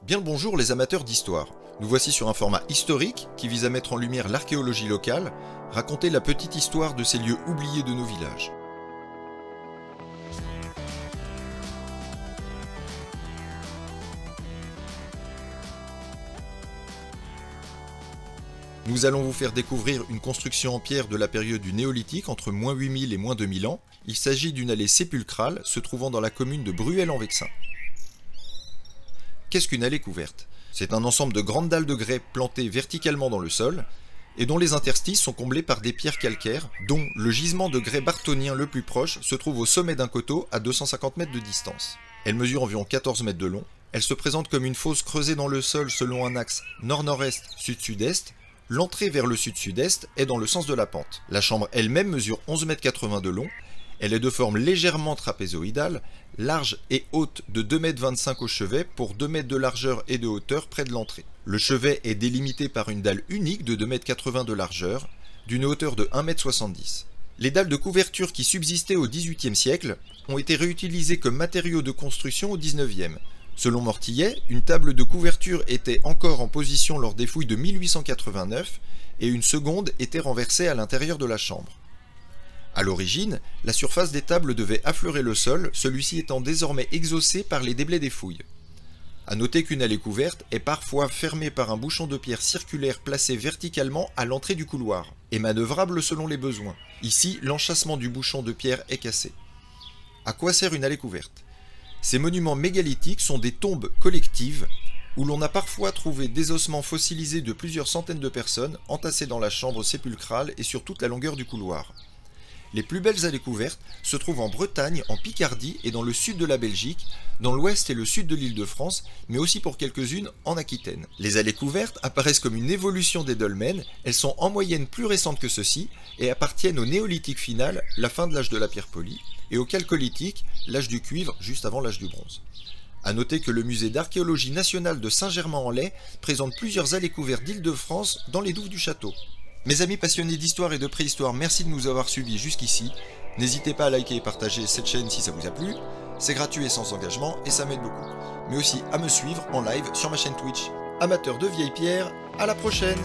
Bien le bonjour les amateurs d'histoire. Nous voici sur un format historique qui vise à mettre en lumière l'archéologie locale, raconter la petite histoire de ces lieux oubliés de nos villages. Nous allons vous faire découvrir une construction en pierre de la période du Néolithique entre moins 8000 et moins 2000 ans. Il s'agit d'une allée sépulcrale se trouvant dans la commune de Bruel-en-Vexin. Qu'est-ce qu'une allée couverte? C'est un ensemble de grandes dalles de grès plantées verticalement dans le sol et dont les interstices sont comblés par des pierres calcaires, dont le gisement de grès bartonien le plus proche se trouve au sommet d'un coteau à 250 mètres de distance. Elle mesure environ 14 mètres de long. Elle se présente comme une fosse creusée dans le sol selon un axe nord-nord-est, sud-sud-est. L'entrée vers le sud-sud-est est dans le sens de la pente. La chambre elle-même mesure 11,80 m de long. Elle est de forme légèrement trapézoïdale, large et haute de 2,25 m au chevet pour 2 m de largeur et de hauteur près de l'entrée. Le chevet est délimité par une dalle unique de 2,80 m de largeur, d'une hauteur de 1,70 m. Les dalles de couverture qui subsistaient au XVIIIe siècle ont été réutilisées comme matériaux de construction au XIXe. Selon Mortillet, une table de couverture était encore en position lors des fouilles de 1889 et une seconde était renversée à l'intérieur de la chambre. A l'origine, la surface des tables devait affleurer le sol, celui-ci étant désormais exaucé par les déblais des fouilles. A noter qu'une allée couverte est parfois fermée par un bouchon de pierre circulaire placé verticalement à l'entrée du couloir, et manœuvrable selon les besoins. Ici, l'enchâssement du bouchon de pierre est cassé. À quoi sert une allée couverte? Ces monuments mégalithiques sont des tombes collectives où l'on a parfois trouvé des ossements fossilisés de plusieurs centaines de personnes entassés dans la chambre sépulcrale et sur toute la longueur du couloir. Les plus belles allées couvertes se trouvent en Bretagne, en Picardie et dans le sud de la Belgique, dans l'ouest et le sud de l'Île-de-France, mais aussi pour quelques-unes en Aquitaine. Les allées couvertes apparaissent comme une évolution des dolmens, elles sont en moyenne plus récentes que ceux-ci et appartiennent au néolithique final, la fin de l'âge de la pierre polie, et au chalcolithique, l'âge du cuivre, juste avant l'âge du bronze. A noter que le musée d'archéologie nationale de Saint-Germain-en-Laye présente plusieurs allées couvertes d'Île-de-France dans les douves du château. Mes amis passionnés d'histoire et de préhistoire, merci de nous avoir suivis jusqu'ici. N'hésitez pas à liker et partager cette chaîne si ça vous a plu. C'est gratuit et sans engagement et ça m'aide beaucoup. Mais aussi à me suivre en live sur ma chaîne Twitch. Amateurs de vieilles pierres, à la prochaine!